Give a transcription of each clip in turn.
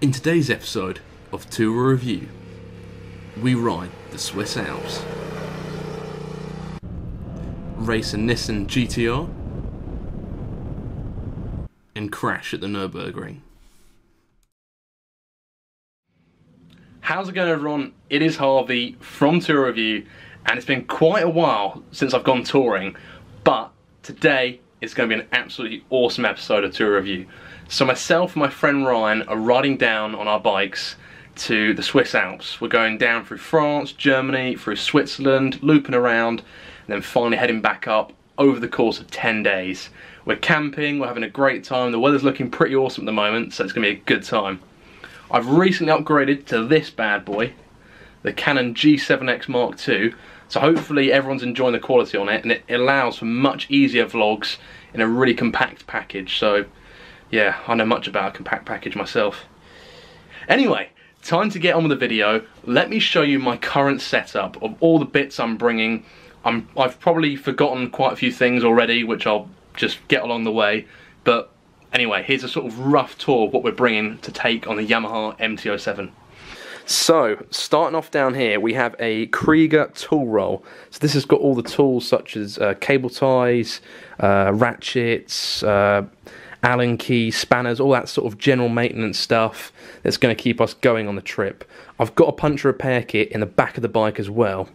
In today's episode of Tour Review, we ride the Swiss Alps, race a Nissan GTR, and crash at the Nürburgring. How's it going, everyone? It is Harvey from Tour Review, and it's been quite a while since I've gone touring, but today is going to be an absolutely awesome episode of Tour Review. So myself and my friend Ryan are riding down on our bikes to the Swiss Alps. We're going down through France, Germany, through Switzerland, looping around, and then finally heading back up over the course of 10 days. We're camping, we're having a great time, the weather's looking pretty awesome at the moment, so it's going to be a good time. I've recently upgraded to this bad boy, the Canon G7X Mark II, so hopefully everyone's enjoying the quality on it, and it allows for much easier vlogs in a really compact package. So yeah, I know much about a compact package myself. Anyway, time to get on with the video. Let me show you my current setup of all the bits I'm bringing. I've probably forgotten quite a few things already, which I'll just get along the way. But anyway, here's a sort of rough tour of what we're bringing to take on the Yamaha MT-07. So, starting off down here, we have a Krieger tool roll. So this has got all the tools such as cable ties, ratchets, Allen keys, spanners, all that sort of general maintenance stuff that's going to keep us going on the trip. I've got a puncture repair kit in the back of the bike as well.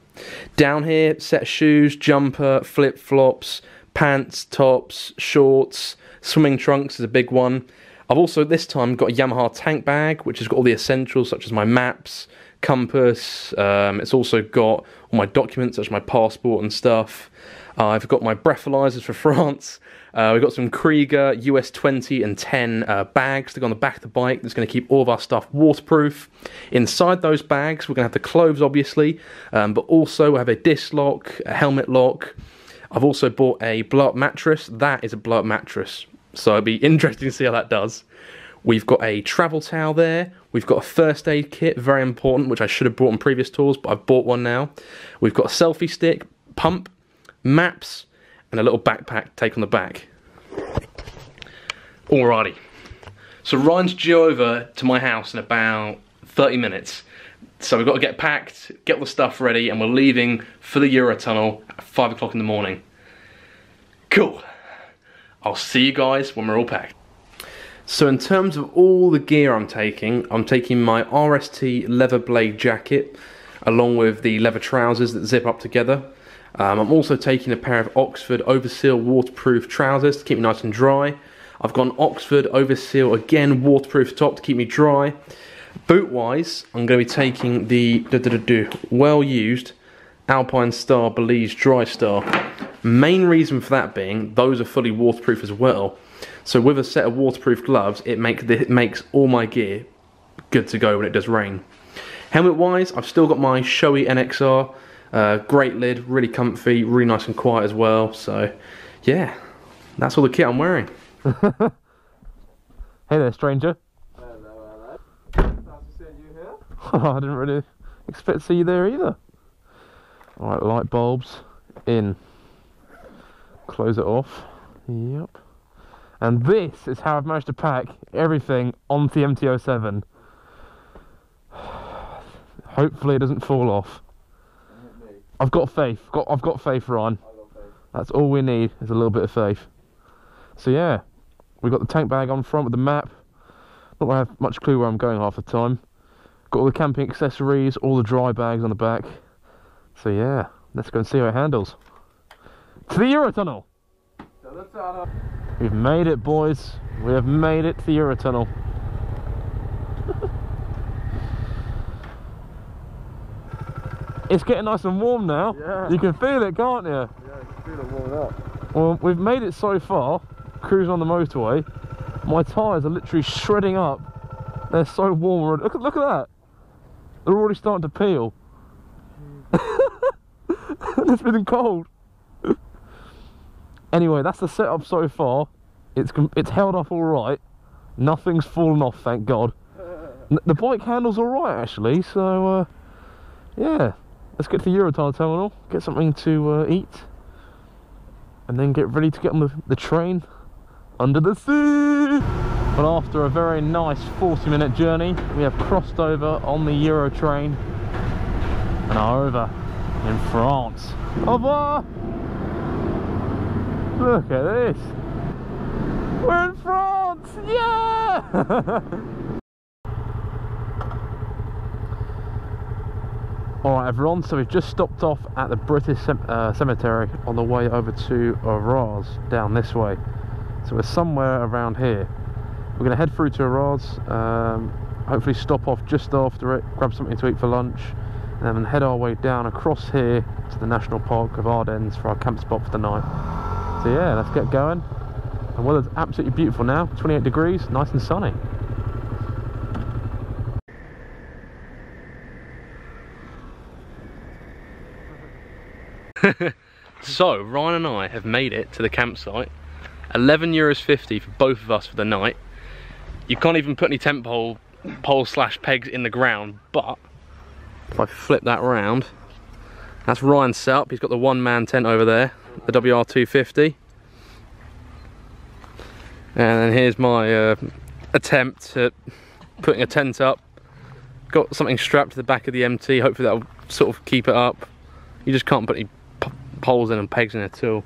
Down here, set of shoes, jumper, flip-flops, pants, tops, shorts, swimming trunks is a big one. I've also this time got a Yamaha tank bag, which has got all the essentials such as my maps, compass. It's also got all my documents such as my passport and stuff. I've got my breathalyzers for France. We've got some Krieger US 20 and 10 bags to go on the back of the bike. That's going to keep all of our stuff waterproof. Inside those bags, we're going to have the clothes, obviously, but also we have a disc lock, a helmet lock. I've also bought a blow-up mattress. That is a blow-up mattress, so it'll be interesting to see how that does. We've got a travel towel there. We've got a first aid kit, very important, which I should have bought on previous tours, but I've bought one now. We've got a selfie stick, pump, maps, and a little backpack to take on the back. Alrighty, so Ryan's due over to my house in about 30 minutes. So we've got to get packed, get all the stuff ready, and we're leaving for the Eurotunnel at 5 o'clock in the morning. Cool. I'll see you guys when we're all packed. So in terms of all the gear I'm taking my RST leather blade jacket, along with the leather trousers that zip up together. I'm also taking a pair of Oxford Overseal waterproof trousers to keep me nice and dry. I've got an Oxford Overseal, again, waterproof top to keep me dry. Boot-wise, I'm going to be taking the well-used Alpine Star Belize Dry Star. Main reason for that being, those are fully waterproof as well. So with a set of waterproof gloves, it makes all my gear good to go when it does rain. Helmet-wise, I've still got my Shoei NXR. Great lid, really comfy, really nice and quiet as well. So, yeah, that's all the kit I'm wearing. Hey there, stranger. Hello, hello. Nice to see you here. I didn't really expect to see you there either. Alright, light bulbs in. Close it off. Yep. And this is how I've managed to pack everything onto the MT-07. Hopefully it doesn't fall off. I've got faith. I've got faith, Ryan. That's all we need, is a little bit of faith. So yeah, we've got the tank bag on front with the map. Not gonna have much clue where I'm going half the time. Got all the camping accessories, all the dry bags on the back. So yeah, let's go and see how it handles. To the Eurotunnel! We've made it, boys. We have made it to the Eurotunnel. It's getting nice and warm now. Yeah. You can feel it, can't you? Yeah, you can feel it warming up. Well, we've made it so far, cruising on the motorway. My tyres are literally shredding up. They're so warm. Look at that. They're already starting to peel. It's been cold. Anyway, that's the setup so far. It's held up all right. Nothing's fallen off, thank God. The bike handles all right, actually. So, yeah. Let's get to the Eurotunnel terminal, get something to eat, and then get ready to get on the train under the sea. Well, after a very nice 40-minute journey, we have crossed over on the Euro train and are over in France. Au revoir! Look at this! We're in France! Yeah! Alright everyone, so we've just stopped off at the British cemetery on the way over to Arras, down this way. So we're somewhere around here. We're going to head through to Arras, hopefully stop off just after it, grab something to eat for lunch, and then head our way down across here to the National Park of Ardennes for our camp spot for the night. So yeah, let's get going. The weather's absolutely beautiful now, 28 degrees, nice and sunny. So, Ryan and I have made it to the campsite. €11.50 for both of us for the night. You can't even put any tent poles / pegs in the ground, but if I flip that round, that's Ryan's setup. He's got the one-man tent over there, the WR250. And then here's my attempt at putting a tent up. Got something strapped to the back of the MT, hopefully that'll sort of keep it up. You just can't put any poles in and pegs in at all.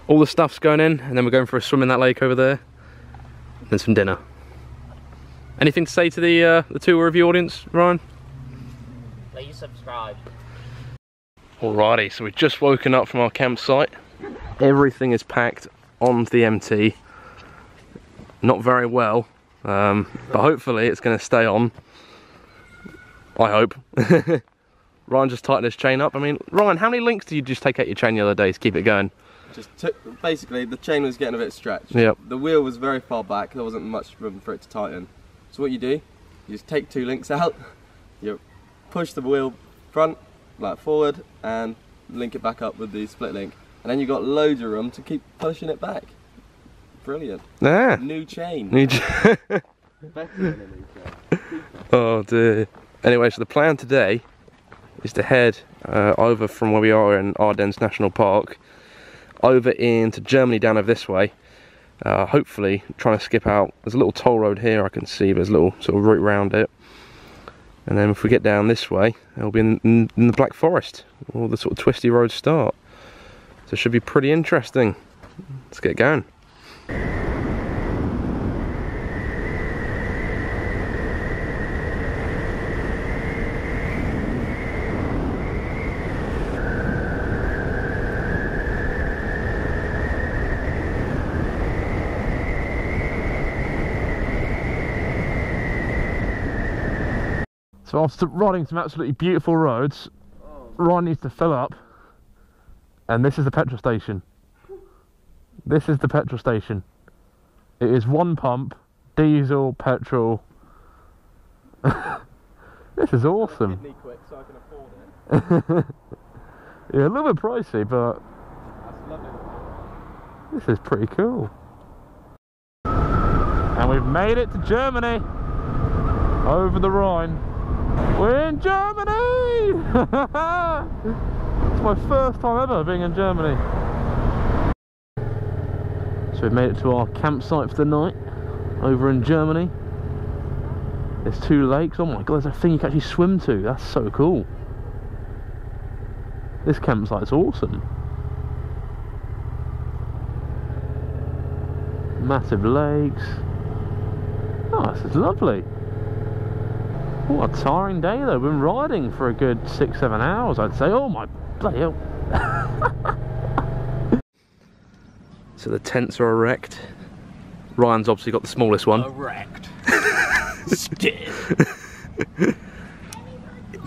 All the stuff's going in, and then we're going for a swim in that lake over there, and then some dinner. Anything to say to the tour review audience, Ryan? Please subscribe. Alrighty, so we've just woken up from our campsite. Everything is packed onto the MT. Not very well, but hopefully it's going to stay on. I hope. Ryan just tightened his chain up. I mean, Ryan, how many links did you just take out your chain the other day to keep it going? Just took, basically the chain was getting a bit stretched. Yep. The wheel was very far back, there wasn't much room for it to tighten. So what you do, you just take 2 links out, you push the wheel front, like forward, and link it back up with the split link. And then you've got loads of room to keep pushing it back. Brilliant. Yeah. New chain. New chain. Better than a new chain. Oh dear. Anyway, so the plan today is to head over from where we are in Ardennes National Park over into Germany down over this way. Hopefully trying to skip out. There's a little toll road here I can see, but there's a little sort of route round it. And then if we get down this way, it'll be in the Black Forest, all the sort of twisty roads start. So it should be pretty interesting. Let's get going. So after riding some absolutely beautiful roads, Ryan needs to fill up, and this is the petrol station. This is the petrol station. It is 1 pump, diesel, petrol. This is awesome. Kidney quick so I can afford it. Yeah, a little bit pricey, but That's lovely. this is pretty cool. And we've made it to Germany, over the Rhine. We're in Germany! It's my first time ever being in Germany. So we've made it to our campsite for the night, over in Germany. There's 2 lakes. Oh my god, there's a thing you can actually swim to. That's so cool. This campsite's awesome. Massive lakes. Oh, this is lovely. What a tiring day though. We've been riding for a good 6-7 hours, I'd say. Oh my bloody hell. So the tents are erect. Ryan's obviously got the smallest one. Erect.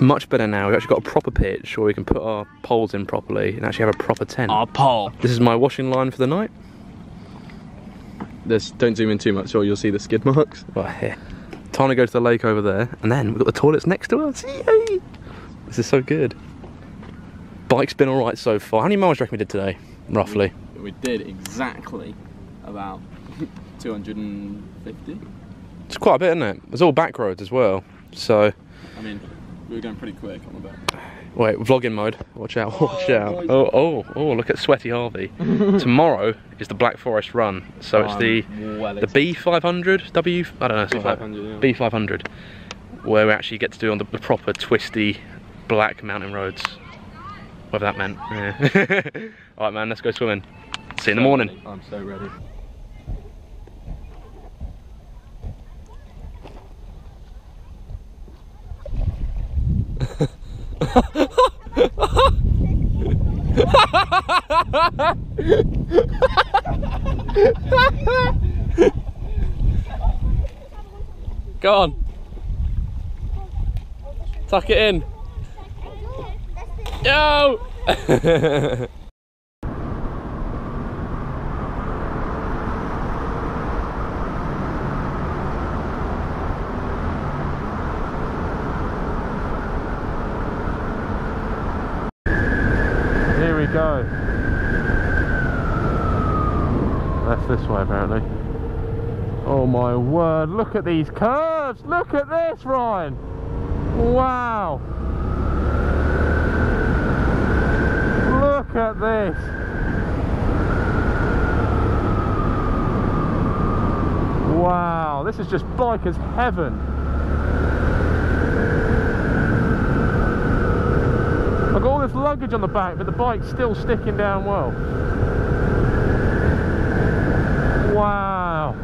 Much better now. We've actually got a proper pitch where we can put our poles in properly and actually have a proper tent. Our pole. This is my washing line for the night. Don't zoom in too much or you'll see the skid marks. Right here. Time to go to the lake over there, and then we've got the toilets next to us. Yay! This is so good. Bike's been alright so far. How many miles do you reckon we did today, roughly? We did exactly about 250. It's quite a bit, isn't it? It's all back roads as well, so... I mean, We were going pretty quick on the boat. Wait, vlogging mode. Watch out, watch out. Oh, look at Sweaty Harvey. Tomorrow is the Black Forest run. So it's the B500, I don't know, something like B500, that. B500. Where we actually get to do on the proper twisty black mountain roads. Whatever that meant. Yeah. Alright man, let's go swimming. See you in the morning. I'm so ready. Go on. Tuck it in. Yo! Here we go. That's this way apparently. Oh my word, look at these curves! Look at this, Ryan! Wow! Look at this! Wow, this is just biker's heaven! I've got all this luggage on the back, but the bike's still sticking down well. Wow!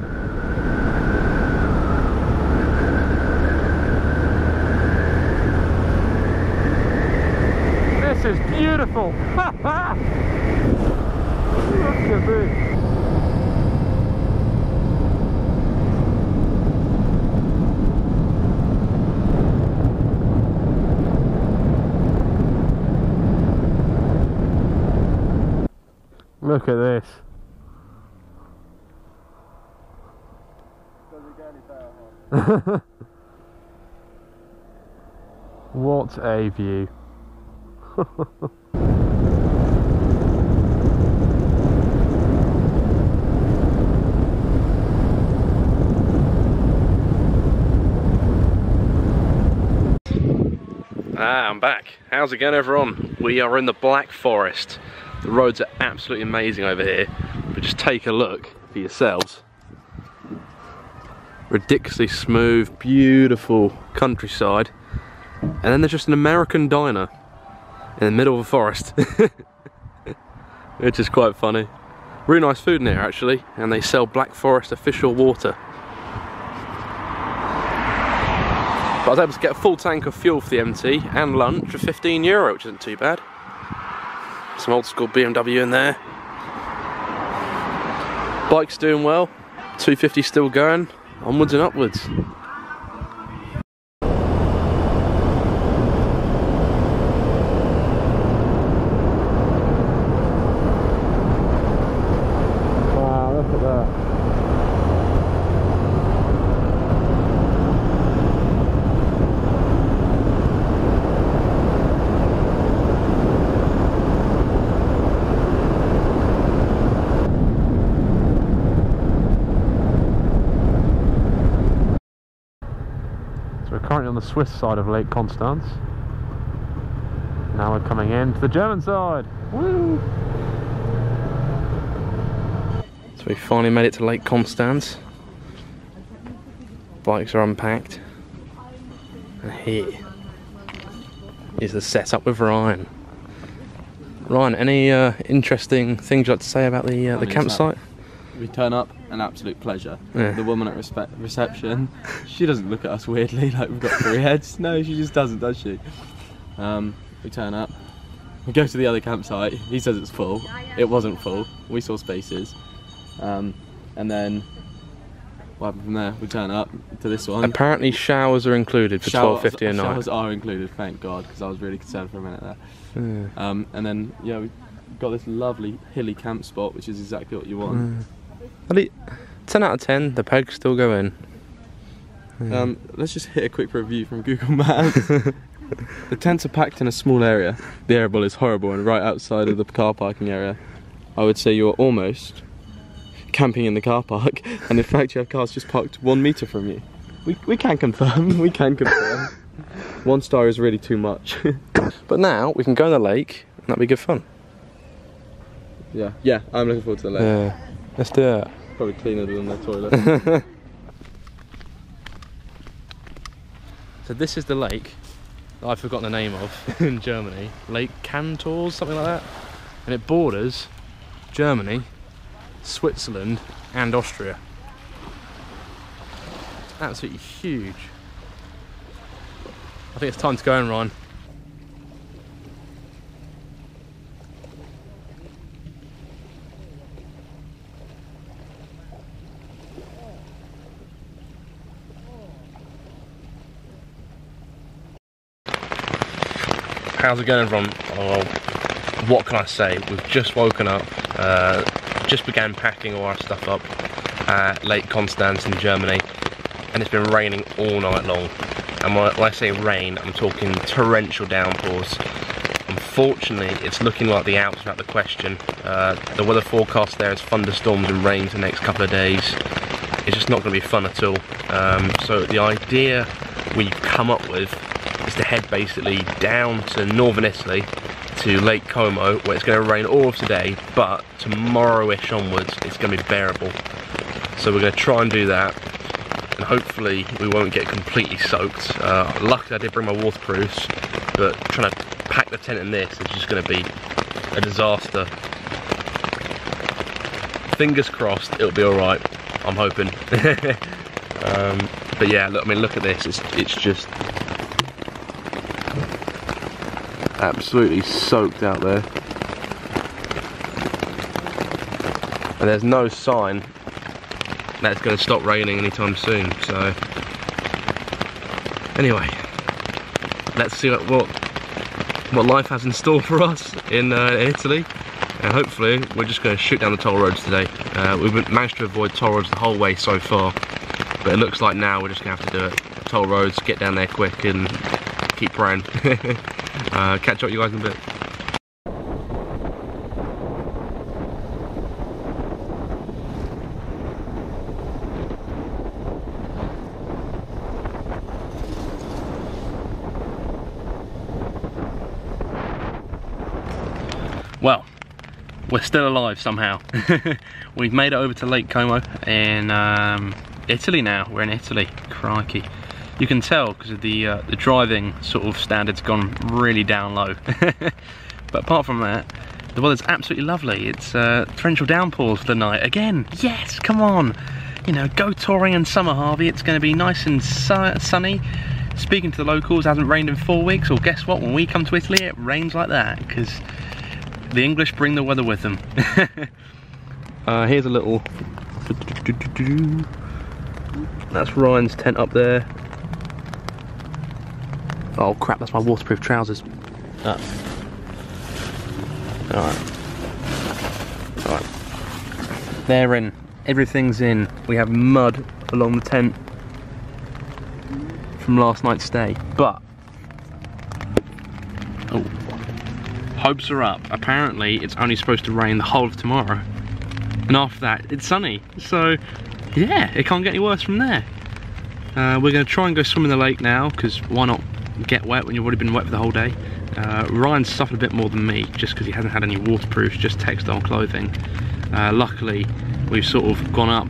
This is beautiful! Look at this! Look at this. What a view. I'm back. How's it going everyone? We are in the Black Forest. The roads are absolutely amazing over here, but just take a look for yourselves. Ridiculously smooth, beautiful countryside, and then there's just an American diner in the middle of a forest, which is quite funny. Really nice food in here actually, and they sell Black Forest official water. But I was able to get a full tank of fuel for the MT and lunch for €15, which isn't too bad. Some old school BMW in there. Bike's doing well. 250 still going. Onwards and upwards. Wow, look at that. Currently on the Swiss side of Lake Constance. Now we're coming in to the German side. Woo! So we finally made it to Lake Constance. Bikes are unpacked. And here is the setup with Ryan. Ryan, any interesting things you'd like to say about the campsite? We turn up, an absolute pleasure. Yeah. The woman at reception, she doesn't look at us weirdly like we've got 3 heads. No, she just doesn't, does she? We turn up, we go to the other campsite, he says it's full. It wasn't full, we saw spaces. And then, what happened from there? We turn up to this one. Apparently showers are included for $12.50 a night. Showers are included, thank God, because I was really concerned for a minute there. Yeah. And then, yeah, we got this lovely hilly camp spot, which is exactly what you want. 10 out of 10, the pegs still go in. Let's just hit a quick review from Google Maps. The tents are packed in a small area. The airable is horrible and right outside of the car parking area. I would say you're almost camping in the car park, and in fact you have cars just parked 1 metre from you. We can confirm, we can confirm. 1 star is really too much. But now we can go in the lake, and that'll be good fun. Yeah, I'm looking forward to the lake. Yeah, let's do it. Probably cleaner than the toilet. So this is the lake that I've forgotten the name of in Germany. Lake Cantors, something like that. And it borders Germany, Switzerland and Austria. It's absolutely huge. I think it's time to go in, Ryan. How's it going, everyone? Oh, what can I say? We've just woken up, just began packing all our stuff up at Lake Constance in Germany, and it's been raining all night long. And when I say rain, I'm talking torrential downpours. Unfortunately, it's looking like the Alps are out of the question. The weather forecast there is thunderstorms and rain for the next couple of days. It's just not going to be fun at all. So the idea we've come up with is to head basically down to northern Italy to Lake Como, where it's going to rain all of today, but tomorrow-ish onwards it's going to be bearable. So we're going to try and do that, and hopefully we won't get completely soaked. Luckily I did bring my waterproofs, but trying to pack the tent in this is just going to be a disaster. Fingers crossed it'll be alright, I'm hoping. But yeah, look, I mean, look at this, it's just absolutely soaked out there, and there's no sign that it's going to stop raining anytime soon. So anyway, let's see what life has in store for us in Italy, and hopefully we're just going to shoot down the toll roads today. We've managed to avoid toll roads the whole way so far, but it looks like now we're just going to have to do it. Toll roads, get down there quick and keep praying. Catch up with you guys in a bit. Well, we're still alive somehow. We've made it over to Lake Como in Italy now. We're in Italy, crikey. You can tell because of the driving sort of standards gone really down low. But apart from that, the weather's absolutely lovely. It's torrential downpours for the night. Again, yes, come on. You know, go touring in summer, Harvey. It's going to be nice and sunny. Speaking to the locals, it hasn't rained in 4 weeks. Well, guess what? When we come to Italy, it rains like that because the English bring the weather with them. Here's a little... That's Ryan's tent up there. Oh crap, that's my waterproof trousers. Alright. They're in. Everything's in. We have mud along the tent from last night's stay. But hopes are up. Apparently it's only supposed to rain the whole of tomorrow. And after that, it's sunny. So yeah, it can't get any worse from there. We're going to try and go swim in the lake now, because why not get wet when you've already been wet for the whole day. Ryan's suffered a bit more than me, just because he hasn't had any waterproofs, just textile clothing. Luckily, we've sort of gone up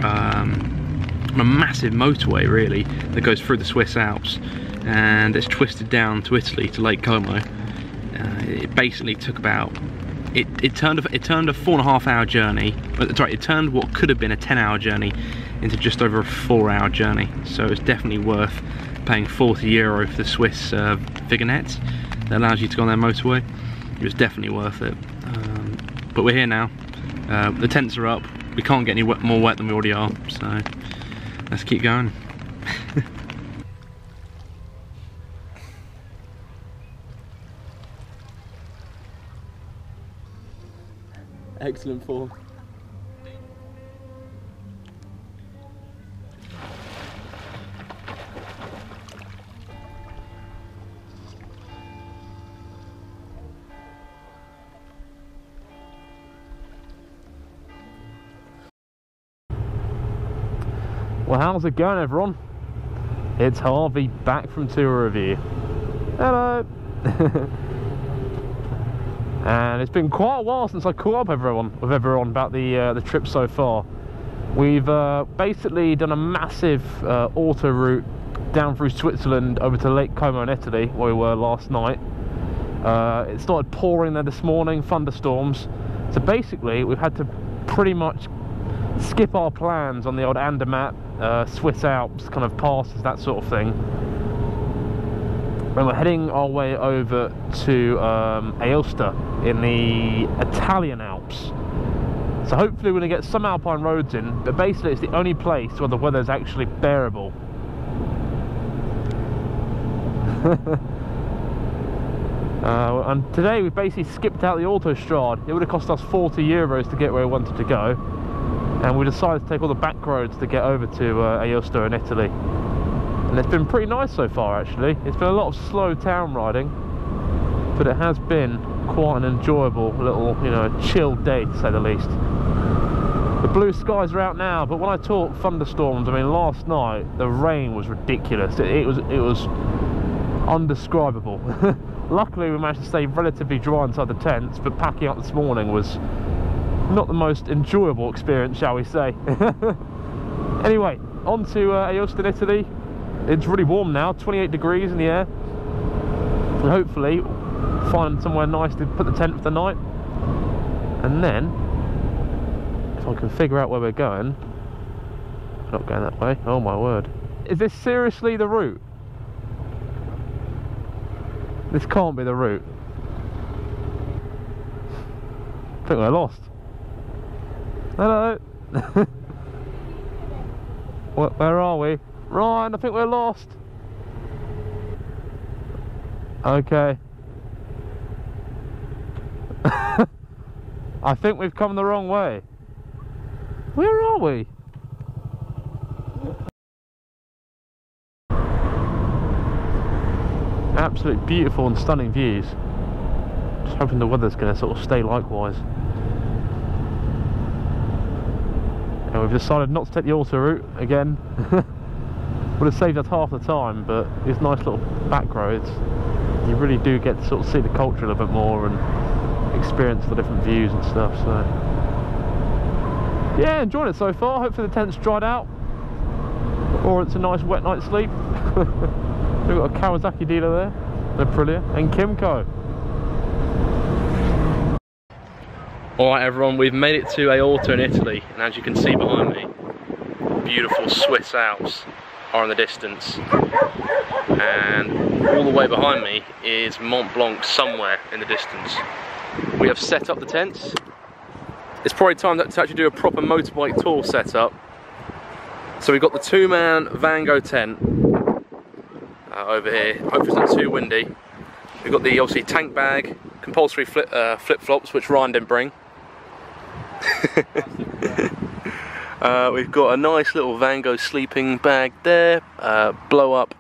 on a massive motorway, really, that goes through the Swiss Alps, and it's twisted down to Italy, to Lake Como. It basically took about... It turned a 4.5 hour journey, sorry, it turned what could have been a 10-hour journey into just over a 4-hour journey. So it's definitely worth paying €40 for the Swiss Vigonet that allows you to go on their motorway. It was definitely worth it. But we're here now. The tents are up. We can't get any more wet than we already are, so let's keep going. Excellent form. Well, how's it going, everyone? It's Harvey, back from tour review. Hello! And it's been quite a while since I caught up with everyone about the trip so far. We've basically done a massive auto route down through Switzerland over to Lake Como in Italy, where we were last night. It started pouring there this morning, thunderstorms. So basically we've had to pretty much skip our plans on the old Andermatt, Swiss Alps kind of passes, that sort of thing. And we're heading our way over to Aosta in the Italian Alps. So hopefully we're going to get some alpine roads in, but basically it's the only place where the weather is actually bearable. And today we basically skipped out the autostrade. It would have cost us 40 euros to get where we wanted to go, and we decided to take all the back roads to get over to Aosta in Italy. And it's been pretty nice so far, actually. It's been a lot of slow town riding, but it has been quite an enjoyable little, you know, chilled day to say the least. The blue skies are out now, but when I talk thunderstorms, I mean last night the rain was ridiculous. It was undescribable. Luckily we managed to stay relatively dry inside the tents, but packing up this morning was not the most enjoyable experience, shall we say. Anyway, on to Aosta in Italy. It's really warm now, 28 degrees in the air, and hopefully find somewhere nice to put the tent for the night. And then if I can figure out where we're going. Not going that way, oh my word. Is this seriously the route? This can't be the route. I think we're lost. Hello. Where are we? Ryan, I think we're lost. Okay. I think we've come the wrong way. Where are we? Absolutely beautiful and stunning views. Just hoping the weather's going to sort of stay likewise. And we've decided not to take the auto route again. Would have saved us half the time, but these nice little back roads, you really do get to sort of see the culture a little bit more and experience the different views and stuff. So yeah, enjoying it so far. Hopefully the tent's dried out, or it's a nice wet night's sleep. We've got a Kawasaki dealer there, Aprilia, and Kimco. Alright everyone, we've made it to Aosta in Italy, and as you can see behind me, beautiful Swiss Alps are in the distance, and all the way behind me is Mont Blanc somewhere in the distance. We have set up the tents. It's probably time to actually do a proper motorbike tour setup. So we've got the two-man Vango tent over here. Hopefully it's not too windy. We've got the obviously tank bag, compulsory flip-flops, which Ryan didn't bring. We've got a nice little Vango sleeping bag there, blow up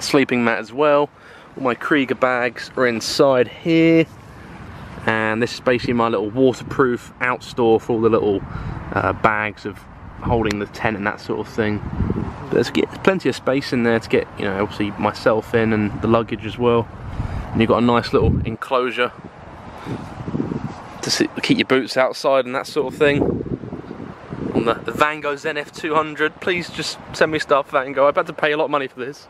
sleeping mat as well. All my Krieger bags are inside here, and this is basically my little waterproof outstore for all the little bags of holding the tent and that sort of thing. There's plenty of space in there to get, you know, obviously myself in and the luggage as well. And you've got a nice little enclosure to keep your boots outside and that sort of thing. On the Vango Zen F200, please just send me stuff, Vango. I've had to pay a lot of money for this.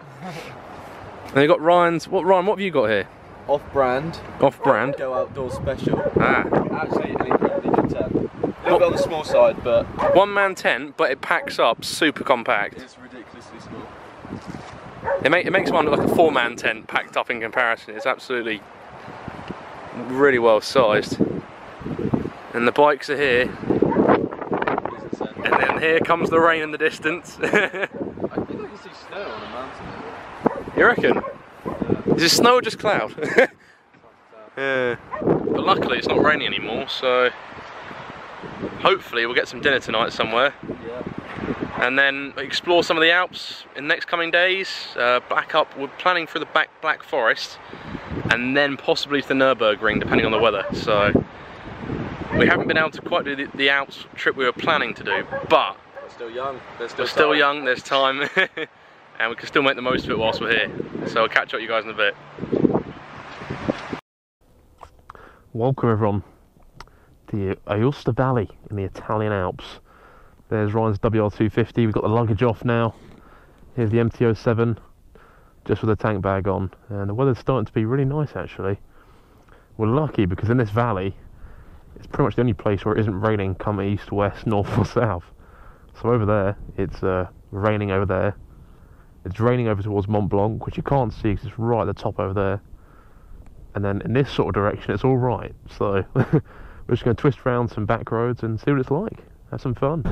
And you've got Ryan's. Ryan, what have you got here? Off-brand. Off-brand? Go outdoor special. Ah. Actually, an incredibly good tent. A little bit on the small side, but one-man tent, but it packs up super compact. it's ridiculously small. It makes one look like a four-man tent packed up in comparison. It's absolutely really well sized. And the bikes are here. And then here comes the rain in the distance. I think I can see snow on a mountain. You reckon? Is it snow or just cloud? Yeah. But luckily it's not raining anymore, so hopefully we'll get some dinner tonight somewhere. Yeah. And then explore some of the Alps in the next coming days. Back up, we're planning for the Black Forest, and then possibly to the Nürburgring, depending on the weather. So we haven't been able to quite do the Alps trip we were planning to do, but We're still young. we're still young, there's time. and we can still make the most of it whilst we're here. So I'll catch up with you guys in a bit. Welcome everyone to the Aosta Valley in the Italian Alps. There's Ryan's WR250, we've got the luggage off now. Here's the MT-07, just with the tank bag on, and the weather's starting to be really nice actually. We're lucky because in this valley, it's pretty much the only place where it isn't raining come east, west, north or south. So over there, it's raining over there. It's raining over towards Mont Blanc, which you can't see because it's right at the top over there. And then in this sort of direction, it's all right. So we're just going to twist around some back roads and see what it's like. Have some fun.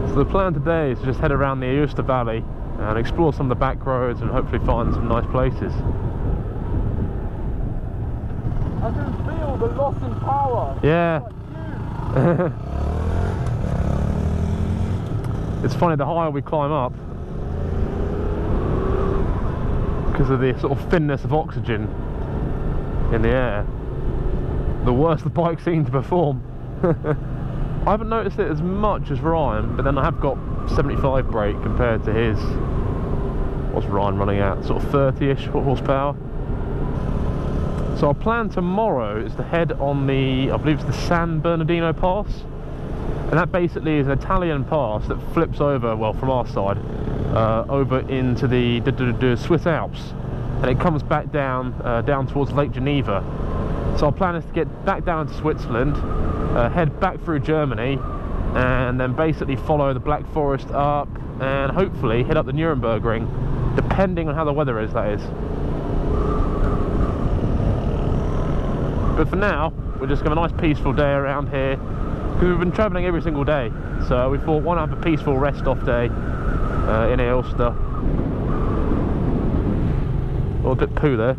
So the plan today is to just head around the Aosta Valley and explore some of the back roads and hopefully find some nice places. I can feel the loss in power. Yeah. It's funny, the higher we climb up, because of the sort of thinness of oxygen in the air, the worse the bike seems to perform. I haven't noticed it as much as Ryan, but then I have got 75 brake compared to his, what's Ryan running at, sort of 30-ish horsepower. So our plan tomorrow is to head on the, I believe it's the San Bernardino Pass, and that basically is an Italian pass that flips over, well from our side, over into the Swiss Alps, and it comes back down down towards Lake Geneva. So our plan is to get back down to Switzerland, head back through Germany, and then basically follow the Black Forest up and hopefully head up the Nuremberg Ring, depending on how the weather is, that is. But for now, we're just going to have a nice peaceful day around here, because we've been travelling every single day, so we thought why not have a peaceful rest off day in Aosta. Oh, a bit poo there.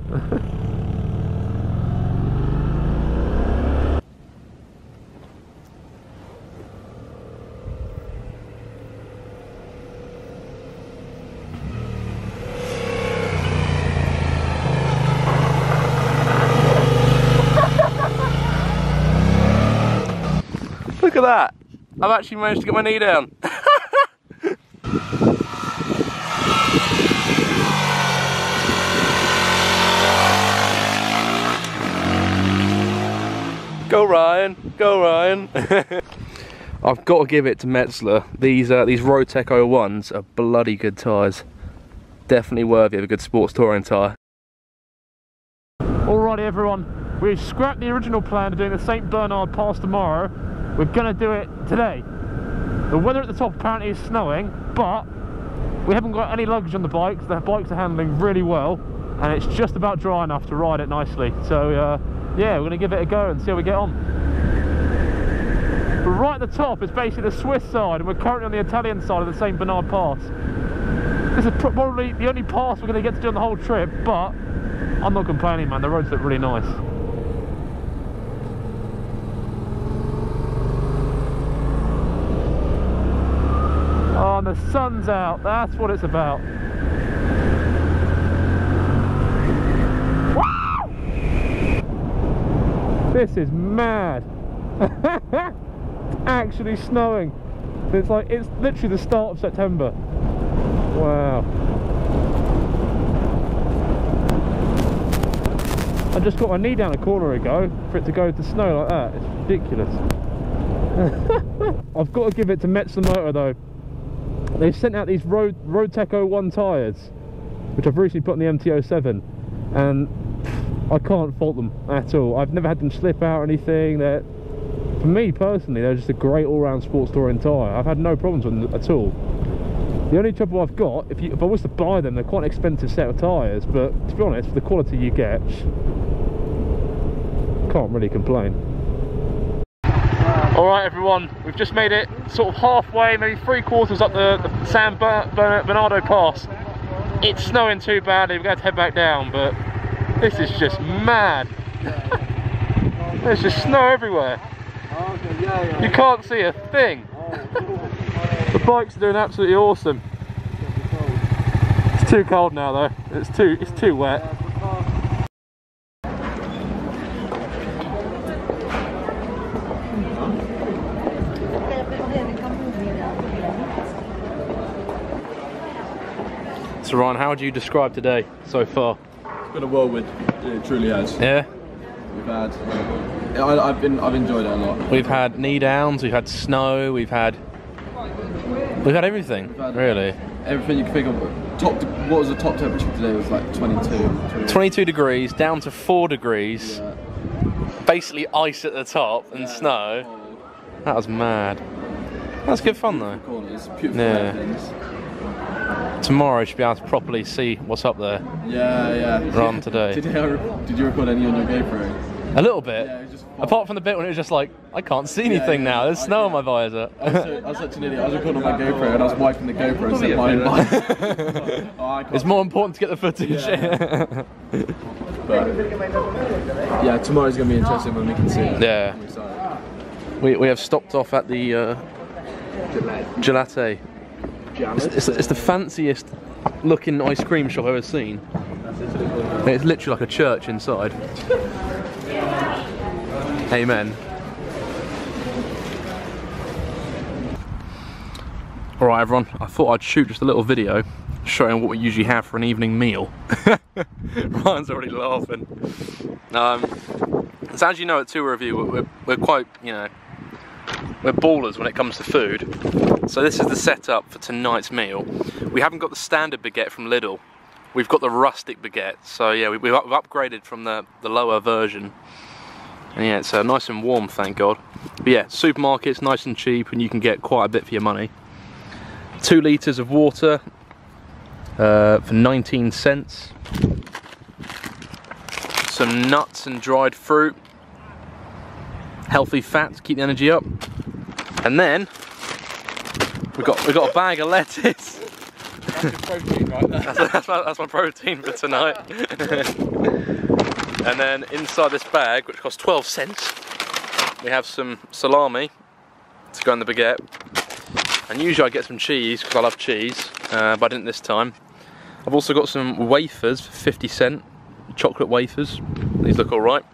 Look at that! I've actually managed to get my knee down. Go Ryan, go Ryan. I've got to give it to Metzler. These Roadtech 01s are bloody good tyres. Definitely worthy of a good sports touring tyre. Alrighty everyone, we've scrapped the original plan of doing the St Bernard Pass tomorrow. We're going to do it today. The weather at the top apparently is snowing, but we haven't got any luggage on the bikes. The bikes are handling really well, and it's just about dry enough to ride it nicely. So yeah, we're going to give it a go and see how we get on. But right at the top is basically the Swiss side, and we're currently on the Italian side of the St Bernard Pass. This is probably the only pass we're going to get to do on the whole trip, but I'm not complaining, man. The roads look really nice. Oh, and the sun's out, that's what it's about. Wow! This is mad. It's actually snowing. It's literally the start of September. Wow. I just got my knee down a corner ago for it to go to snow like that. It's ridiculous. I've got to give it to Metzler Motor though. They've sent out these Roadtech 01 tyres, which I've recently put on the MT-07, and I can't fault them at all. I've never had them slip out or anything. For me personally, they're just a great all-round sports touring tyre. I've had no problems with them at all. The only trouble I've got, if I was to buy them, they're quite an expensive set of tyres, but to be honest, for the quality you get, can't really complain. Alright everyone, we've just made it sort of halfway, maybe 3/4 up the San Bernardo Pass. It's snowing too badly, we're going to head back down, but this is just mad. There's just snow everywhere. You can't see a thing. The bikes are doing absolutely awesome. It's too cold now though, it's too wet. So Ryan, how would you describe today so far? It's been a whirlwind, it truly has. Yeah? We've had, I've enjoyed it a lot. We've had knee downs, we've had snow, we've had everything, really. Everything you can think of. What was the top temperature today? It was like 22 degrees, down to 4 degrees. Yeah. Basically ice at the top and snow. That was mad. That's good fun though. Corners, beautiful Yeah. Tomorrow you should be able to properly see what's up there. Yeah. Run today. Did you record any on your GoPro? A little bit. Yeah, it was just fun. Apart from the bit when it was just like, I can't see anything now, there's snow on my visor. I was such an idiot. I was recording on my GoPro and I was wiping the GoPro and said mine. It's more important to get the footage. Yeah. But, yeah, tomorrow's going to be interesting when we can see it. Yeah. I'm excited. We have stopped off at the Gelate. It's the fanciest looking ice cream shop I've ever seen. It's literally like a church inside. Amen. Alright everyone, I thought I'd shoot just a little video showing what we usually have for an evening meal. Ryan's already laughing. So as you know at Tour Review, we're quite, you know, we're ballers when it comes to food. So this is the setup for tonight's meal. We haven't got the standard baguette from Lidl. We've got the rustic baguette. So yeah, we've upgraded from the lower version. And yeah, it's nice and warm, thank God. But yeah, supermarkets, nice and cheap, and you can get quite a bit for your money. 2 litres of water for 19 cents. Some nuts and dried fruit. Healthy fat to keep the energy up. And then we got a bag of lettuce. That's protein right there. that's my protein for tonight. And then inside this bag, which costs 12 cents, we have some salami to go in the baguette. And usually I get some cheese because I love cheese, but I didn't this time. I've also got some wafers for 50 cents, chocolate wafers. These look alright.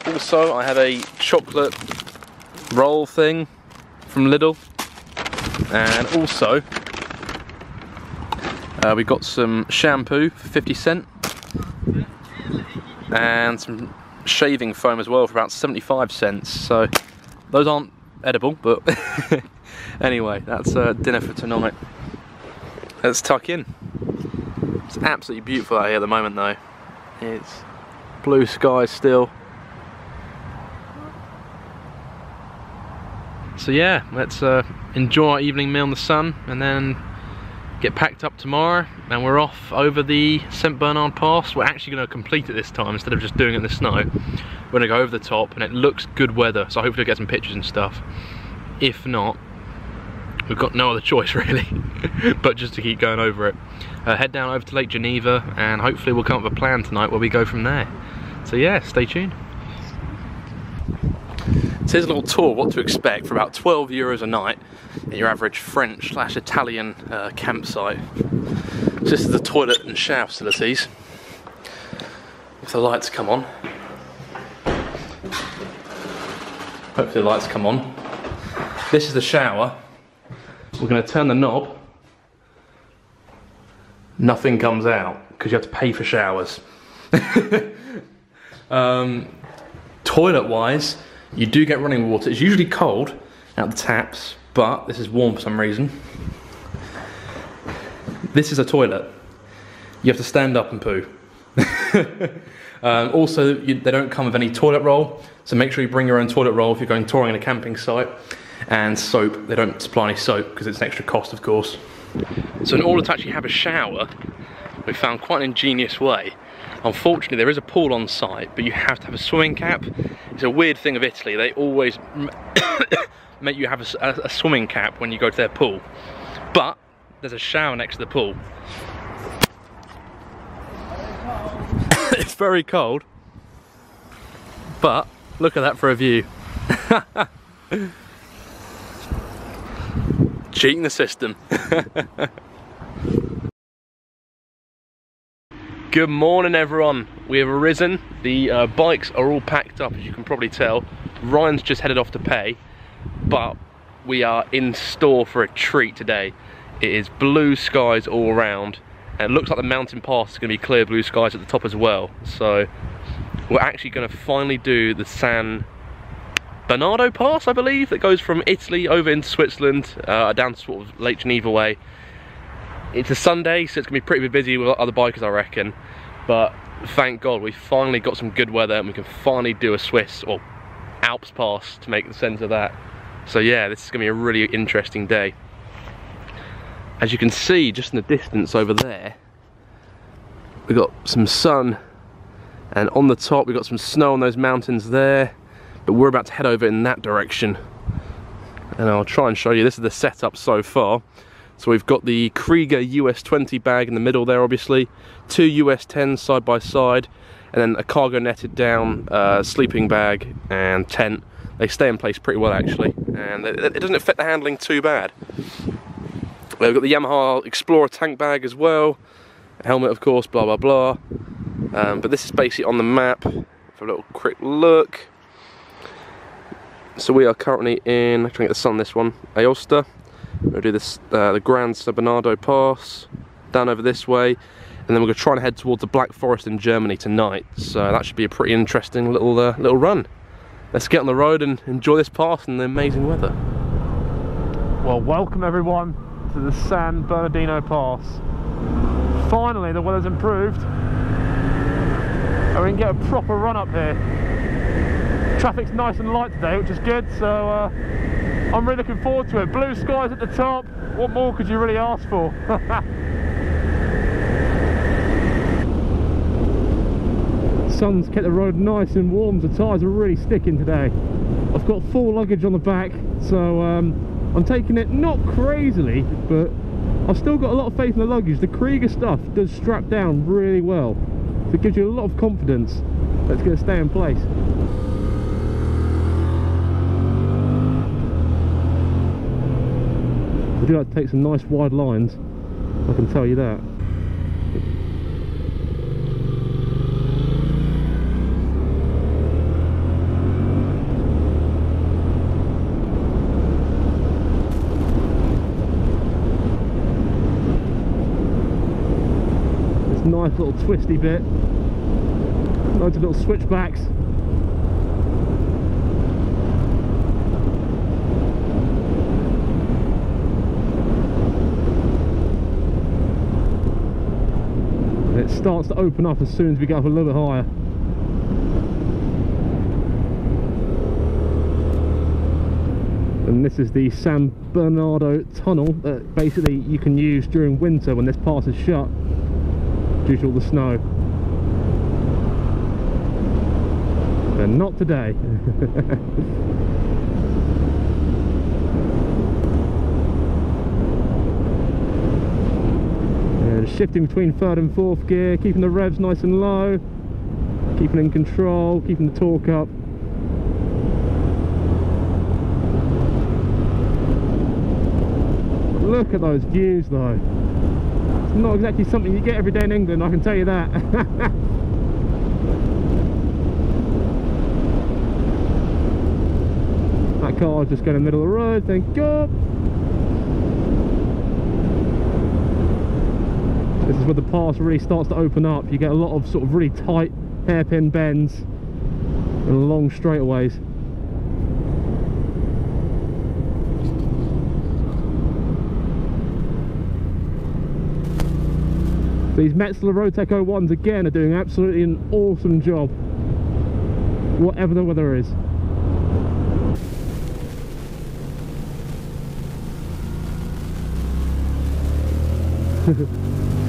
Also, I have a chocolate roll thing from Lidl. And also, we got some shampoo for 50 cents. And some shaving foam as well for about 75 cents. So, those aren't edible, but anyway, that's dinner for tonight. Let's tuck in. It's absolutely beautiful out here at the moment though. It's blue sky still. So yeah, let's enjoy our evening meal in the sun and then get packed up tomorrow, and we're off over the St. Bernard Pass. We're actually going to complete it this time instead of just doing it in the snow. We're going to go over the top, and it looks good weather, so hopefully we'll get some pictures and stuff. If not, we've got no other choice really, but just to keep going over it. Head down over to Lake Geneva, and hopefully we'll come up with a plan tonight where we go from there. So yeah, stay tuned. So here's a little tour of what to expect for about 12 euros a night at your average French/Italian campsite. So this is the toilet and shower facilities. If the lights come on. Hopefully the lights come on. This is the shower. We're going to turn the knob. Nothing comes out because you have to pay for showers. Toilet wise, you do get running water. It's usually cold out the taps, but this is warm for some reason. This is a toilet. You have to stand up and poo. Also, they don't come with any toilet roll, so make sure you bring your own toilet roll if you're going touring in a camping site. And soap, they don't supply any soap because it's an extra cost, of course. So in order to actually have a shower, we found quite an ingenious way. Unfortunately, there is a pool on site, but you have to have a swimming cap. It's a weird thing of Italy. They always make you have a swimming cap when you go to their pool. But there's a shower next to the pool. It's very cold, but look at that for a view. Cheating the system. Good morning everyone, we have arisen. The bikes are all packed up, as you can probably tell. Ryan's just headed off to pay, but we are in store for a treat today. It is blue skies all around, and it looks like the mountain pass is going to be clear blue skies at the top as well. So we're actually going to finally do the San Bernardo Pass, I believe, that goes from Italy over into Switzerland, down to sort of Lake Geneva way. It's a Sunday, so it's going to be pretty busy with other bikers, I reckon. But thank God we finally got some good weather and we can finally do a Swiss or Alps pass to make sense of that. So yeah, this is going to be a really interesting day. As you can see just in the distance over there, we've got some sun, and on the top we've got some snow on those mountains there, but we're about to head over in that direction. And I'll try and show you, this is the setup so far. So we've got the Krieger US 20 bag in the middle there, obviously, 2 US 10s side by side, and then a cargo netted down sleeping bag and tent. They stay in place pretty well actually, and it doesn't affect the handling too bad. We've got the Yamaha Explorer tank bag as well, helmet of course, blah blah blah. But this is basically on the map. For a little quick look. So we are currently in, I'm trying to get the sun on this one, Aosta. We'll do this, the Grand San Bernardo Pass, down over this way, and then we're going to try and head towards the Black Forest in Germany tonight. So that should be a pretty interesting little little run. Let's get on the road and enjoy this pass and the amazing weather. Well, welcome everyone to the San Bernardino Pass. Finally, the weather's improved, and we can get a proper run up here. Traffic's nice and light today, which is good, so I'm really looking forward to it. Blue skies at the top, what more could you really ask for? Sun's kept the road nice and warm, the tyres are really sticking today. I've got full luggage on the back, so I'm taking it not crazily, but I've still got a lot of faith in the luggage. The Krieger stuff does strap down really well, so it gives you a lot of confidence that it's going to stay in place. I do like to take some nice wide lines, I can tell you that. This nice little twisty bit, loads of little switchbacks. It starts to open up as soon as we get up a little bit higher. And this is the San Bernardo Tunnel that basically you can use during winter when this pass is shut due to all the snow. But not today. Shifting between third and fourth gear, keeping the revs nice and low, keeping in control, keeping the torque up. Look at those views though. It's not exactly something you get every day in England, I can tell you that. That car's just going in the middle of the road, thank God. This is where the pass really starts to open up. You get a lot of sort of really tight hairpin bends and long straightaways. These Metzeler Rotec 01s again are doing absolutely an awesome job, whatever the weather is.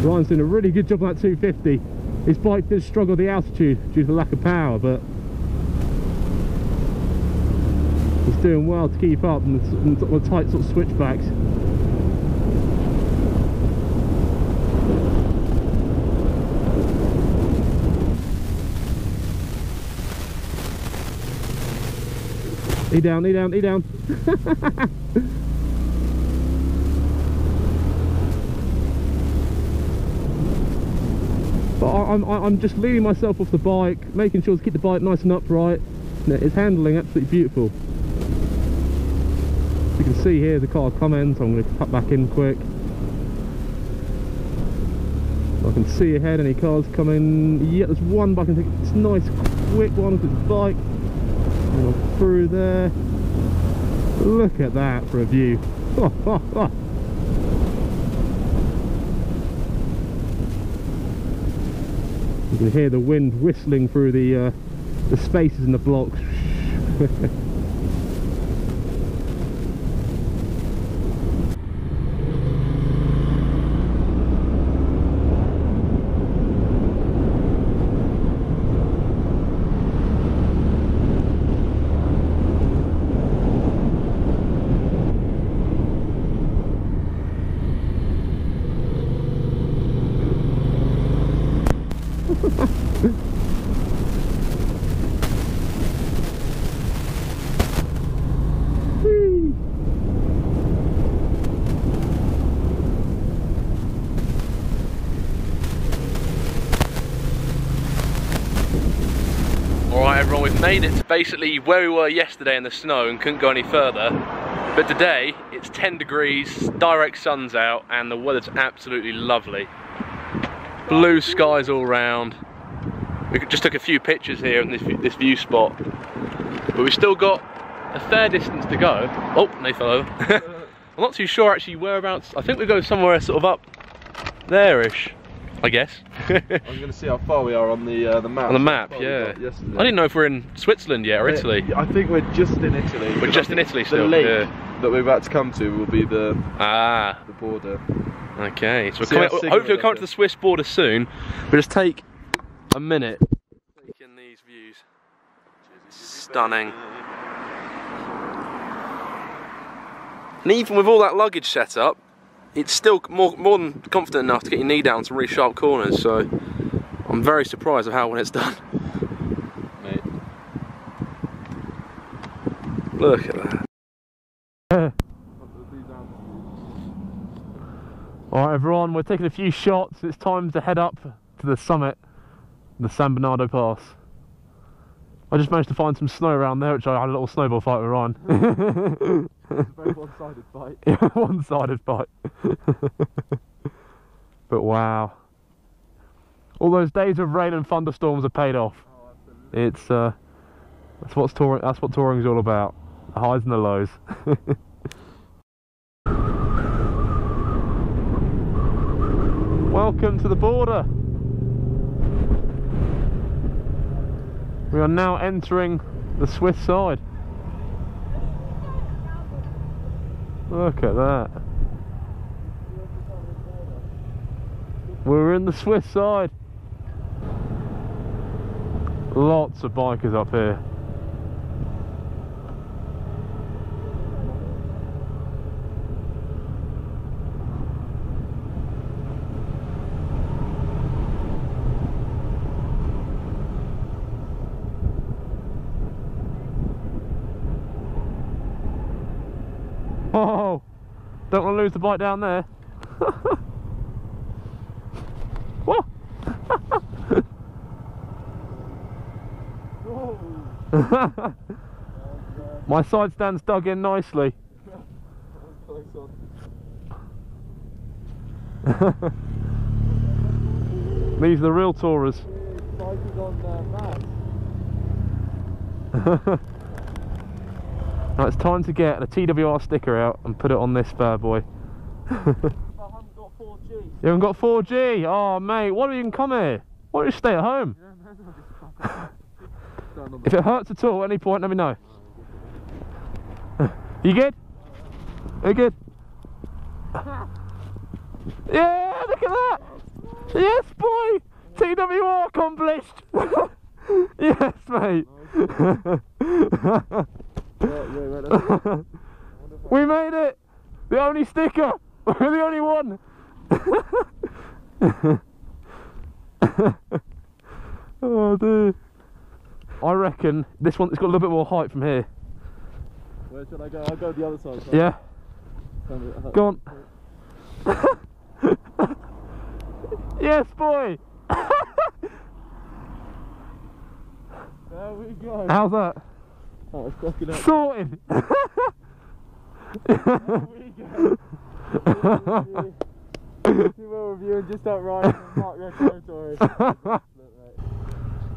Ryan's doing a really good job on that 250. His bike does struggle with the altitude due to the lack of power, but he's doing well to keep up in the tight sort of switchbacks. Knee down, knee down, knee down. But I'm just leaning myself off the bike, making sure to keep the bike nice and upright. It's handling absolutely beautiful. You can see here the car coming, so I'm going to cut back in quick. I can see ahead any cars coming. Yeah, there's one, but I can think it's a nice quick one with the bike. And through there. Look at that for a view. You can hear the wind whistling through the spaces in the blocks. Alright everyone, we've made it to basically where we were yesterday in the snow and couldn't go any further. But today, it's 10 degrees, direct sun's out, and the weather's absolutely lovely. Blue skies all round. We just took a few pictures here in this view spot. But we've still got a fair distance to go. Oh, they fell over. I'm not too sure actually whereabouts. I think we go somewhere sort of up there-ish, I guess. I'm going to see how far we are on the map. On the map, yeah. I didn't know if we're in Switzerland yet or Italy. I think we're just in Italy. We're just in Italy still. The lake yeah. that we're about to come to will be the border. Okay, so hopefully we'll come to the Swiss border soon. But just take a minute taking these views. Stunning. And even with all that luggage set up, it's still more than confident enough to get your knee down some really sharp corners, so I'm very surprised of how when it's done. Mate. Look at that. Alright everyone, we're taking a few shots. It's time to head up to the summit, the San Bernardo Pass. I just managed to find some snow around there, which I had a little snowball fight with Ryan. It's a very one-sided fight. Yeah, one-sided fight. But wow. All those days of rain and thunderstorms have paid off. Oh, absolutely. It's that's what touring is all about. The highs and the lows. Welcome to the border. We are now entering the Swiss side. Look at that. We're in the Swiss side. Lots of bikers up here. Oh, don't want to lose the bike down there. Whoa. My side stand's dug in nicely. These are the real tourers. Now it's time to get a TWR sticker out and put it on this bad boy. I haven't got 4G. You haven't got 4G? Oh mate, why don't you even come here? Why don't you stay at home? If it hurts at all at any point, let me know. You good? Are you good? Yeah, look at that! Yes boy! TWR accomplished! Yes mate! We made it! The only sticker! We're the only one! Oh dear. I reckon this one, it's got a little bit more height from here. Where should I go? I'll go the other side. Yeah. Go on. Yes boy! There we go. How's that? Oh, it's fucking up. Sorted! There we go. See where tour of you and just start riding and mark your territory.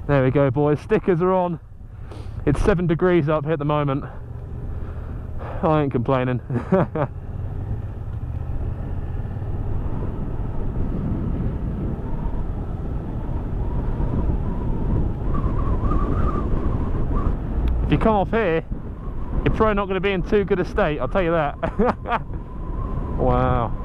There we go, boys. Stickers are on. It's 7 degrees up here at the moment. I ain't complaining. If you come off here, you're probably not going to be in too good a state, I'll tell you that. Wow.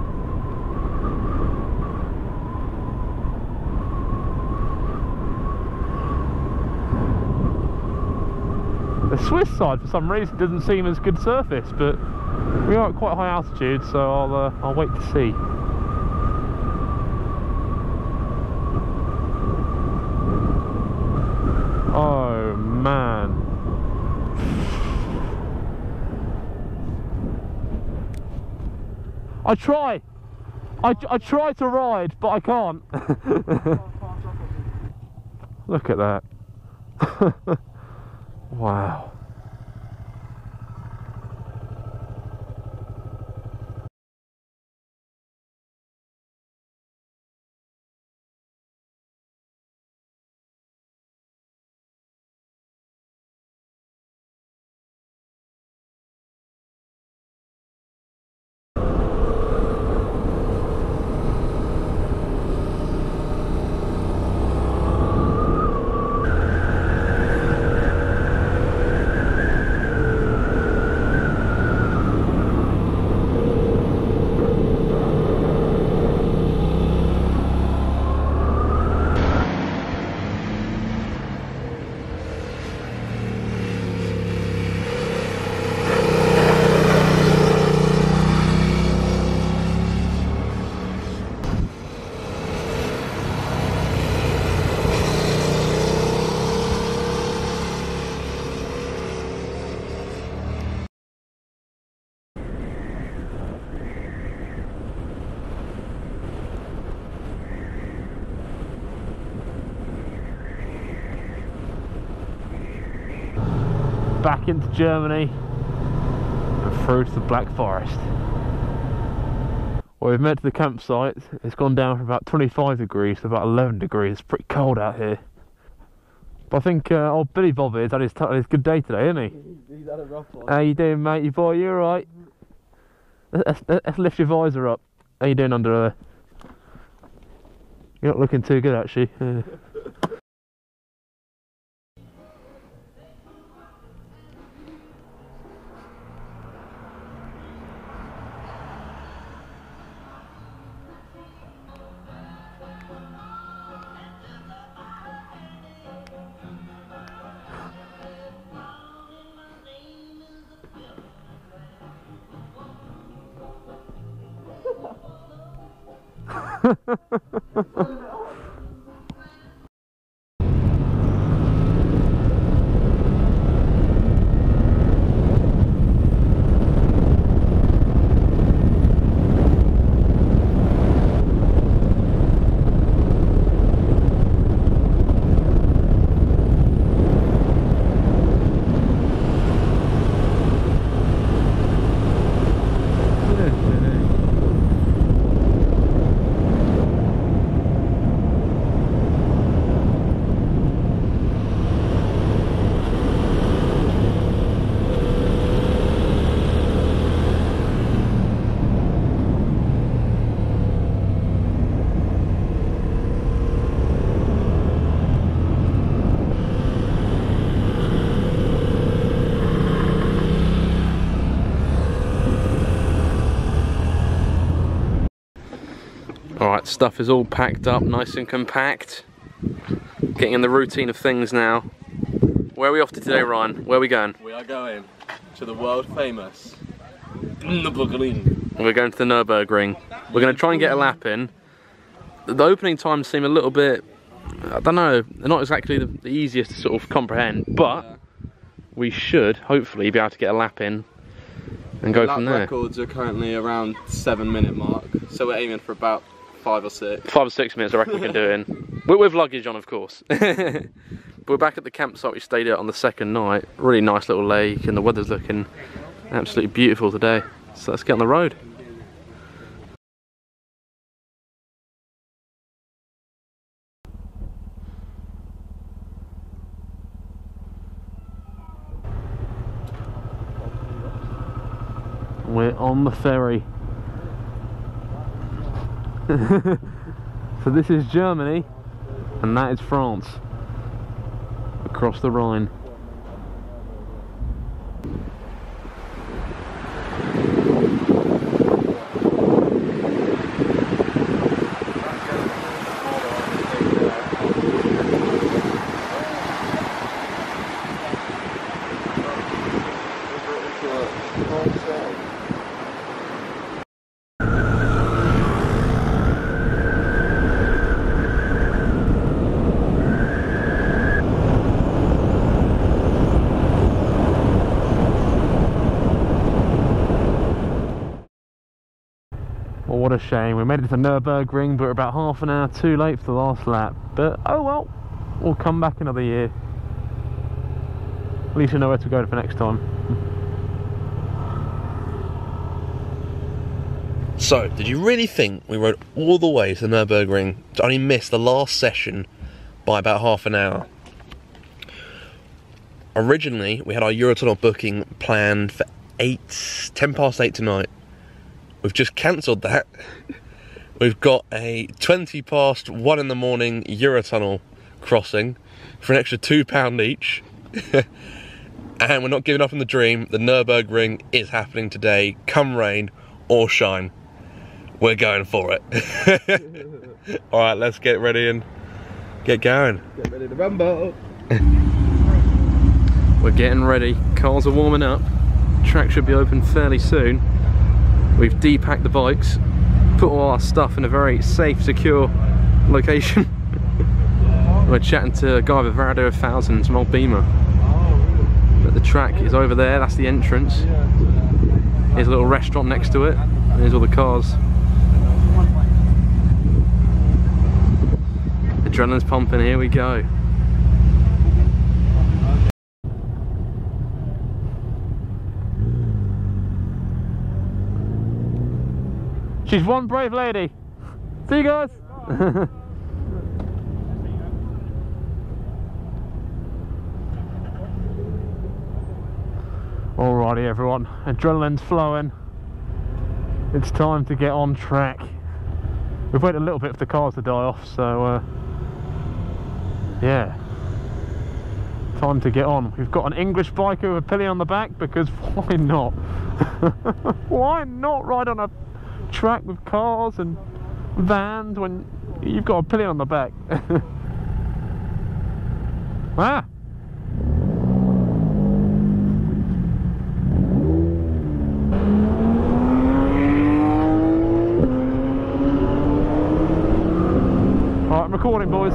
The Swiss side, for some reason, doesn't seem as good surface, but we are at quite high altitude, so I'll wait to see. Oh man. I try to ride, but I can't. Look at that. Wow. Back into Germany and through to the Black Forest. Well, we've made it to the campsite. It's gone down from about 25 degrees to about 11 degrees. It's pretty cold out here. But I think old Billy Bobby has had his good day today, hasn't he? He's had a rough one. How you doing, mate? You boy, you alright? Let's lift your visor up. How you doing under there? You're not looking too good, actually. Alright, stuff is all packed up, nice and compact. Getting in the routine of things now. Where are we off to today, Ryan? Where are we going? We are going to the world famous Nürburgring. We're going to the Nürburgring. We're going to try and get a lap in. The opening times seem a little bit, I don't know, they're not exactly the easiest to sort of comprehend, but we should hopefully be able to get a lap in and go from there. Lap records are currently around 7-minute mark, so we're aiming for about 5 or 6. 5 or 6 minutes I reckon we can do it in. With luggage on, of course. But we're back at the campsite we stayed at on the second night. Really nice little lake, and the weather's looking absolutely beautiful today. So let's get on the road. We're on the ferry. So this is Germany and that is France, across the Rhine. Well, what a shame. We made it to the Nürburgring, but we're about half an hour too late for the last lap. But oh well, we'll come back another year. At least you know where to go for next time. So, did you really think we rode all the way to the Nürburgring to only miss the last session by about half an hour? Originally, we had our Eurotunnel booking planned for 10 past 8 tonight. We've just cancelled that. We've got a 20 past 1 in the morning Eurotunnel crossing for an extra £2 each. And we're not giving up on the dream. The Nürburgring is happening today, come rain or shine. We're going for it. Alright, let's get ready and get going. Get ready to rumble. We're getting ready, cars are warming up, track should be open fairly soon. We've depacked the bikes, put all our stuff in a very safe, secure location. We're chatting to a guy with a Bernardo 1000, some old Beamer. But the track is over there, that's the entrance. Here's a little restaurant next to it, and here's all the cars. Adrenaline's pumping, here we go. She's one brave lady. See you guys. Alrighty everyone, adrenaline's flowing. It's time to get on track. We've waited a little bit for the cars to die off, so yeah. Time to get on. We've got an English biker with a pillion on the back because why not? Why not ride on a track with cars and vans when you've got a pillion on the back? Ah! Alright, I'm recording, boys.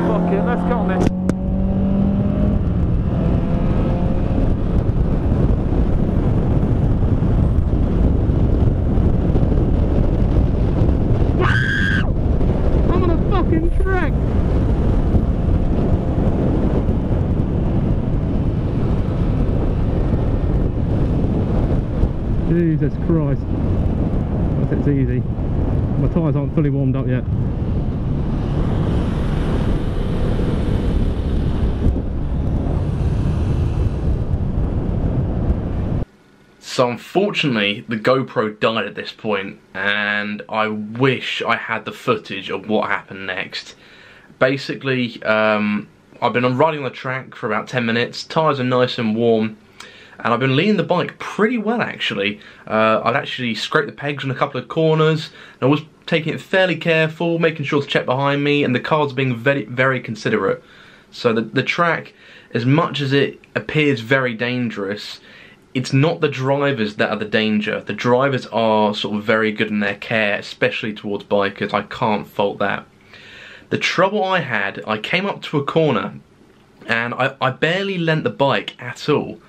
Fuck it, let's go on this. Track. Jesus Christ. That's easy. My tyres aren't fully warmed up yet. So unfortunately, the GoPro died at this point, and I wish I had the footage of what happened next. Basically, I've been riding on the track for about 10 minutes, tyres are nice and warm, and I've been leaning the bike pretty well actually. I'd actually scraped the pegs on a couple of corners, and I was taking it fairly careful, making sure to check behind me, and the car's being very, very considerate. So the track, as much as it appears very dangerous, it's not the drivers that are the danger. The drivers are sort of very good in their care, especially towards bikers. I can't fault that. The trouble I had, I came up to a corner and I barely leant the bike at all.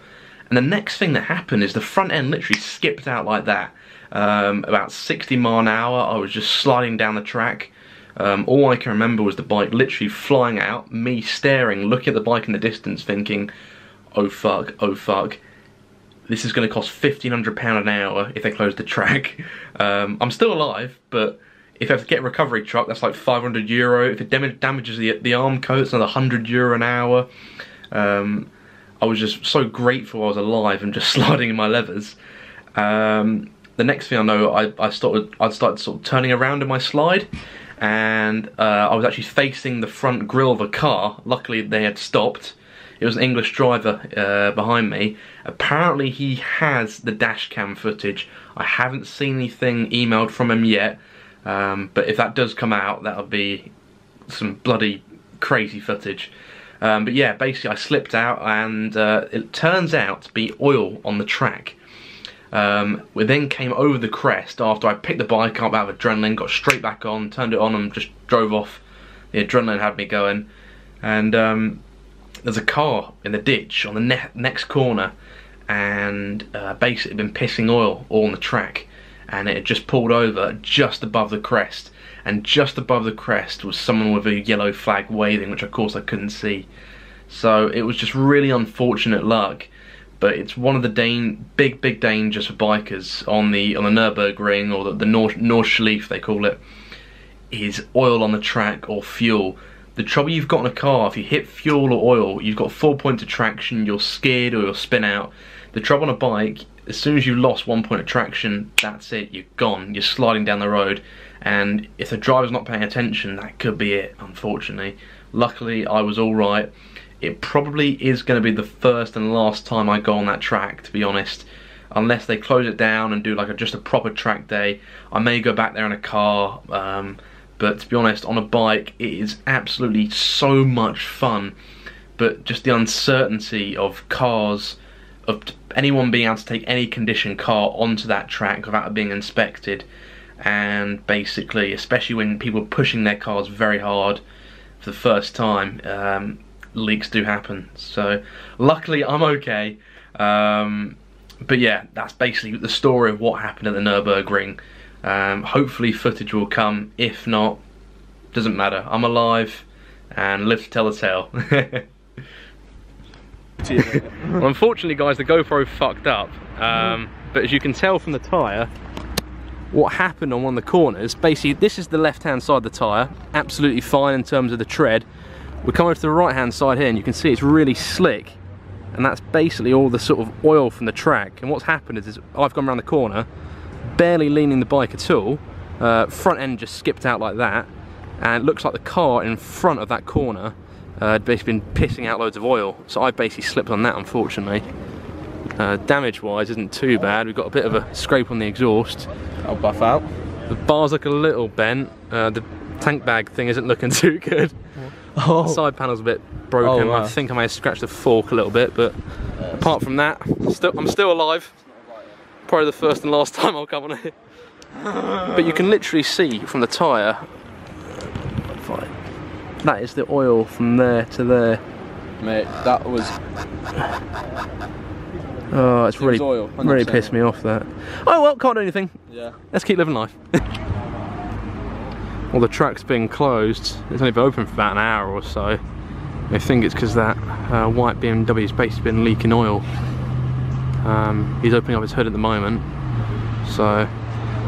And the next thing that happened is the front end literally skipped out like that. About 60 miles an hour, I was just sliding down the track. All I can remember was the bike literally flying out, me staring, looking at the bike in the distance thinking, oh fuck, oh fuck. This is going to cost £1,500 an hour if they close the track. I'm still alive, but if I have to get a recovery truck, that's like €500. If it damages the arm coat, it's another €100 an hour. I was just so grateful I was alive and just sliding in my levers. The next thing I know, I'd started sort of turning around in my slide, and I was actually facing the front grille of a car. Luckily they had stopped. It was an English driver behind me. Apparently he has the dash cam footage. I haven't seen anything emailed from him yet, but if that does come out, that'll be some bloody crazy footage. But yeah, basically I slipped out, and it turns out to be oil on the track. We then came over the crest after I picked the bike up out of adrenaline, got straight back on, turned it on and just drove off. The adrenaline had me going, and there's a car in the ditch on the next corner, and basically been pissing oil all on the track, and it had just pulled over just above the crest, and just above the crest was someone with a yellow flag waving, which of course I couldn't see. So it was just really unfortunate luck. But it's one of the big dangers for bikers on the Nürburgring, or the Nordschleife they call it, is oil on the track or fuel. The trouble you've got in a car, if you hit fuel or oil, you've got 4 points of traction, you'll skid or you'll spin out. The trouble on a bike, as soon as you've lost 1 point of traction, that's it, you're gone, you're sliding down the road. And if the driver's not paying attention, that could be it, unfortunately. Luckily, I was alright. It probably is going to be the first and last time I go on that track, to be honest. Unless they close it down and do like just a proper track day, I may go back there in a car. But to be honest, on a bike, it is absolutely so much fun. But just the uncertainty of cars, of anyone being able to take any condition car onto that track without it being inspected, and basically, especially when people are pushing their cars very hard for the first time, leaks do happen. So luckily I'm okay, but yeah, that's basically the story of what happened at the Nürburgring. Hopefully footage will come. If not, doesn't matter, I'm alive and live to tell the tale. Well, unfortunately guys, the GoPro fucked up, but as you can tell from the tyre, what happened on one of the corners, basically this is the left hand side of the tyre, absolutely fine in terms of the tread. We come over to the right hand side here and you can see it's really slick, and that's basically all the sort of oil from the track. And what's happened is I've gone around the corner, barely leaning the bike at all, front end just skipped out like that, and it looks like the car in front of that corner had basically been pissing out loads of oil. So I basically slipped on that, unfortunately. Damage wise isn't too bad, we've got a bit of a scrape on the exhaust. I'll buff out. The bars look a little bent, the tank bag thing isn't looking too good. Oh. The side panel's a bit broken. Oh, wow. I think I may have scratched the fork a little bit, but apart from that, I'm still alive. Probably the first and last time I'll come on here. But you can literally see from the tyre, that is the oil from there to there. Mate, that was... Oh, it's really, oil, really pissed me off, that. Oh well, can't do anything. Yeah. Let's keep living life. Well, the track's been closed. It's only been open for about an hour or so. I think it's because that white BMW's basically been leaking oil. He's opening up his hood at the moment, so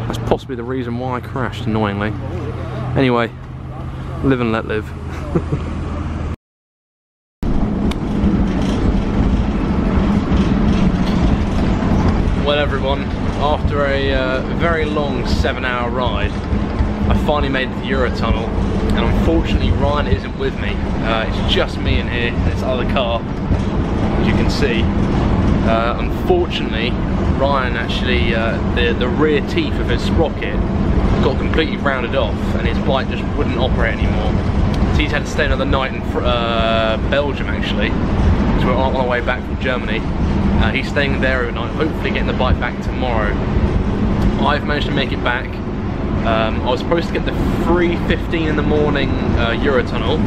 that's possibly the reason why I crashed, annoyingly. Anyway, live and let live. Well everyone, after a very long 7-hour ride, I finally made it to the Eurotunnel, and unfortunately Ryan isn't with me. It's just me in here, this other car, as you can see. Unfortunately, Ryan actually, the rear teeth of his sprocket got completely rounded off, and his bike just wouldn't operate anymore. So he's had to stay another night in Belgium actually, because we're on our way back from Germany. He's staying there overnight, hopefully getting the bike back tomorrow. I've managed to make it back. I was supposed to get the 3:15 in the morning Eurotunnel.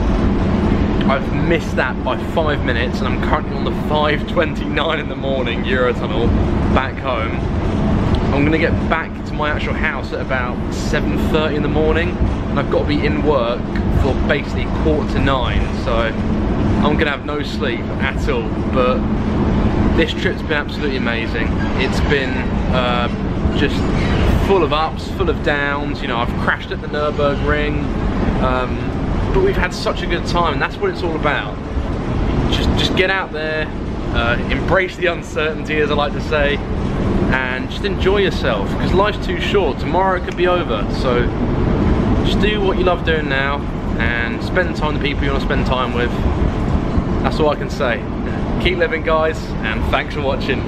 I've missed that by 5 minutes, and I'm currently on the 5:29 in the morning Eurotunnel back home. I'm going to get back to my actual house at about 7:30 in the morning, and I've got to be in work for basically 8:45, so I'm going to have no sleep at all. But this trip's been absolutely amazing. It's been just full of ups, full of downs. You know, I've crashed at the Nürburgring, but we've had such a good time, and that's what it's all about. Just get out there, embrace the uncertainty, as I like to say, and just enjoy yourself, because life's too short. Tomorrow it could be over, so just do what you love doing now and spend time with the people you want to spend time with. That's all I can say. Keep living, guys, and thanks for watching.